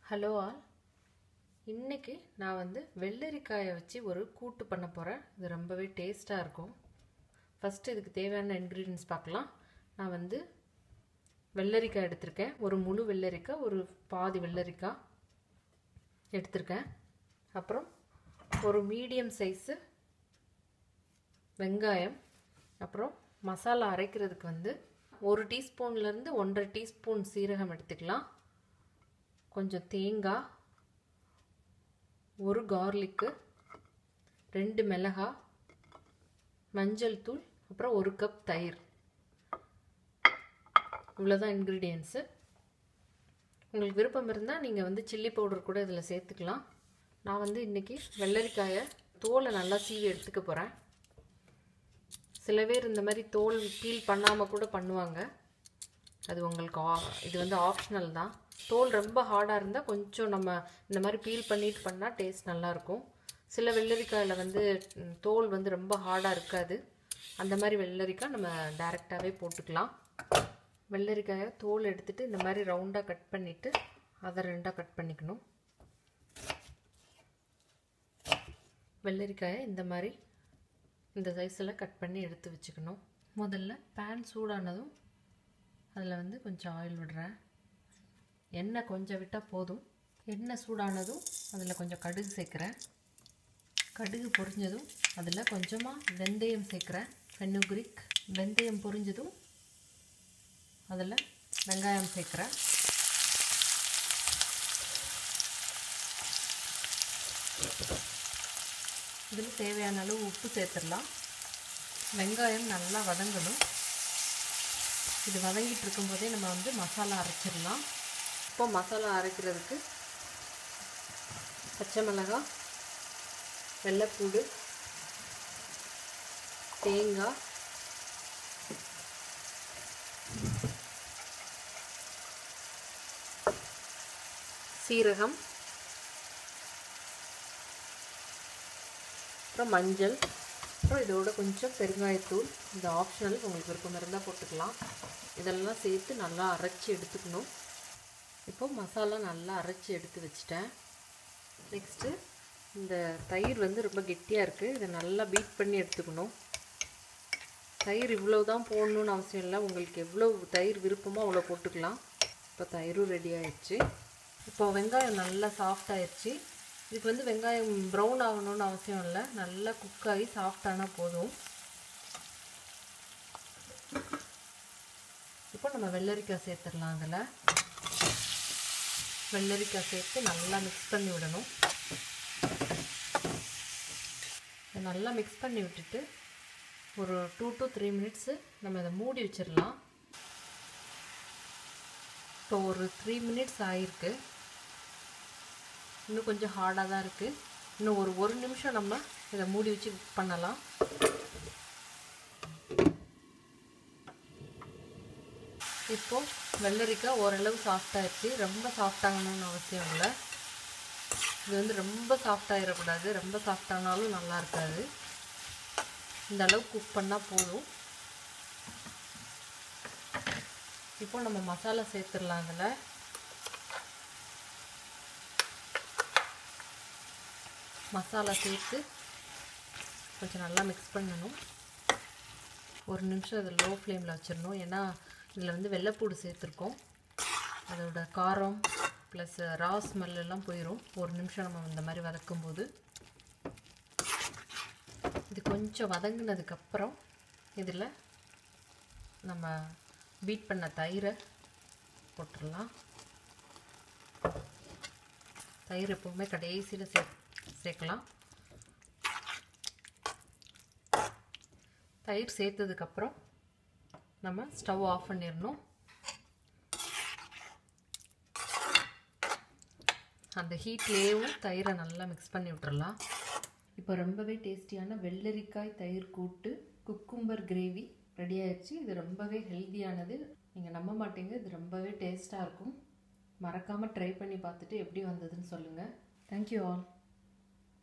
Hello all, இன்றைக்கி நான் வந்து வெள்ளரிக்காயை வச்சு ஒரு கூட்டு பண்ண போகிறேன். இது ரொம்பவே டேஸ்ட்டாக இருக்கும். ஃபஸ்ட்டு இதுக்கு தேவையான இன்க்ரீடியன்ஸ் பார்க்கலாம். நான் வந்து வெள்ளரிக்காய் எடுத்திருக்கேன். ஒரு முழு வெள்ளரிக்காய், ஒரு பாதி வெள்ளரிக்காய் எடுத்திருக்கேன். அப்புறம் ஒரு மீடியம் சைஸு வெங்காயம், அப்புறம் மசாலா அரைக்கிறதுக்கு வந்து 1 டீஸ்பூன்லேருந்து 1.5 டீஸ்பூன் சீரகம் எடுத்துக்கலாம். கொஞ்சம் தேங்காய், ஒரு கார்லிக்கு, 2 மிளகாய், மஞ்சள் தூள், அப்புறம் 1 கப் தயிர். இவ்வளோதான் இன்க்ரீடியன்ஸு. உங்களுக்கு விருப்பம் இருந்தால் நீங்கள் வந்து சில்லி பவுடர் கூட இதில் சேர்த்துக்கலாம். நான் வந்து இன்றைக்கி வெள்ளரிக்காயை தோலை நல்லா சீவி எடுத்துக்க போகிறேன். சில பேர் இந்த மாதிரி தோல் பீல் பண்ணாமல் கூட பண்ணுவாங்க. அது உங்களுக்கு இது வந்து ஆப்ஷனல் தான். தோல் ரொம்ப ஹார்டாக இருந்தால் கொஞ்சம் நம்ம இந்த மாதிரி பீல் பண்ணிட்டு பண்ணால் டேஸ்ட் நல்லாயிருக்கும். சில வெள்ளரிக்காயில் வந்து தோல் வந்து ரொம்ப ஹார்டாக இருக்காது. அந்த மாதிரி வெள்ளரிக்காய் நம்ம டைரெக்டாகவே போட்டுக்கலாம். வெள்ளரிக்காயை தோல் எடுத்துகிட்டு இந்த மாதிரி ரவுண்டாக கட் பண்ணிவிட்டு அதை 2ஆக கட் பண்ணிக்கணும். வெள்ளரிக்காயை இந்த மாதிரி இந்த சைஸில் கட் பண்ணி எடுத்து வச்சுக்கணும். முதல்ல பேன் சூடானதும் அதில் வந்து கொஞ்சம் ஆயில் விடுறேன். எண்ணெய் கொஞ்சம் விட்டால் போதும். எண்ணெய் சூடானதும் அதில் கொஞ்சம் கடுகு சேர்க்குறேன். கடுகு பொரிஞ்சதும் அதில் கொஞ்சமாக வெந்தயம் சேர்க்குறேன். ஃபெனுக்ரிக். வெந்தயம் பொரிஞ்சதும் அதில் வெங்காயம் சேர்க்குறேன். இதில் தேவையான அளவு உப்பு சேர்த்துடலாம். வெங்காயம் நல்லா வதங்கணும். இது வதங்கிட்டு இருக்கும்போதே நம்ம வந்து மசாலா அரைச்சிடலாம். இப்போ மசாலா அரைக்கிறதுக்கு பச்சை மிளகாய், வெள்ளைப்பூடு, தேங்காய், சீரகம், அப்புறம் மஞ்சள், அப்புறம் இதோட கொஞ்சம் பெருங்காயத்தூள். இது ஆப்ஷனல், உங்களுக்கு விருப்பம் இருந்தால் போட்டுக்கலாம். இதெல்லாம் சேர்த்து நல்லா அரைச்சி எடுத்துக்கணும். இப்போ மசாலா நல்லா அரைச்சி எடுத்து வச்சிட்டேன். நெக்ஸ்ட்டு இந்த தயிர் வந்து ரொம்ப கெட்டியாக இருக்குது. இதை நல்லா பீட் பண்ணி எடுத்துக்கணும். தயிர் இவ்வளோ தான் போடணுன்னு அவசியம் இல்லை. உங்களுக்கு எவ்வளோ தயிர் விருப்பமோ அவ்வளோ போட்டுக்கலாம். இப்போ தயிரும் ரெடி ஆயிடுச்சு. இப்போ வெங்காயம் நல்லா சாஃப்ட் ஆயிடுச்சு. இதுக்கு வந்து வெங்காயம் ப்ரௌன் ஆகணும்னு அவசியம் இல்லை. நல்லா குக் ஆகி சாஃப்டானால் போதும். இப்போ நம்ம வெள்ளரிக்காய் சேர்த்துடலாம். அதில் வெள்ளரிக்காய் சேர்த்து நல்லா மிக்ஸ் பண்ணி விடணும். நல்லா மிக்ஸ் பண்ணி விட்டுட்டு ஒரு 2 to 3 மினிட்ஸு நம்ம இதை மூடி வச்சிடலாம். இப்போ ஒரு 3 மினிட்ஸ் ஆகிருக்கு. இன்னும் கொஞ்சம் ஹார்டாக தான் இருக்குது. இன்னும் ஒரு நிமிஷம் நம்ம இதை மூடி வச்சு குக் பண்ணலாம். இப்போது வெள்ளரிக்காய் ஓரளவு சாஃப்டாகிடுச்சு. ரொம்ப சாஃப்டாகணும்னு அவசியம் இல்லை. இது வந்து ரொம்ப சாஃப்டாகிடக்கூடாது. ரொம்ப சாஃப்டானாலும் நல்லா இருக்காது. இந்த அளவுக்கு குக் பண்ணால் போதும். இப்போ நம்ம மசாலா சேர்த்துடலாம். அதில் மசாலா சேர்த்து கொஞ்சம் நல்லா மிக்ஸ் பண்ணணும். ஒரு நிமிஷம் அதை லோ ஃப்ளேமில் வச்சிடணும். ஏன்னா இதில் வந்து வெள்ளைப்பூடு சேர்த்துருக்கோம். அதோட காரம் ப்ளஸ் ரா ஸ்மெல்லாம் போயிடும் ஒரு நிமிஷம் நம்ம இந்த மாதிரி வதக்கும்போது. இது கொஞ்சம் வதங்கினதுக்கப்புறம் இதில் நம்ம பீட் பண்ண தயிரை போட்டுடலாம். தயிர் எப்போவுமே கடைசியில் சேர்க்கலாம். தயிர் சேர்த்ததுக்கப்புறம் நம்ம ஸ்டவ் ஆஃப் பண்ணிடணும். அந்த ஹீட்லேயும் தயிரை நல்லா மிக்ஸ் பண்ணி விட்டுறலாம். இப்போ ரொம்பவே டேஸ்டியான வெள்ளரிக்காய் தயிர் கூட்டு குக்கும்பர் கிரேவி ரெடி ஆயிடுச்சு. இது ரொம்பவே ஹெல்த்தியானது. நீங்கள் நம்ப மாட்டீங்க, இது ரொம்பவே டேஸ்ட்டாக இருக்கும். மறக்காமல் ட்ரை பண்ணி பார்த்துட்டு எப்படி வந்ததுன்னு சொல்லுங்கள். Thank you all.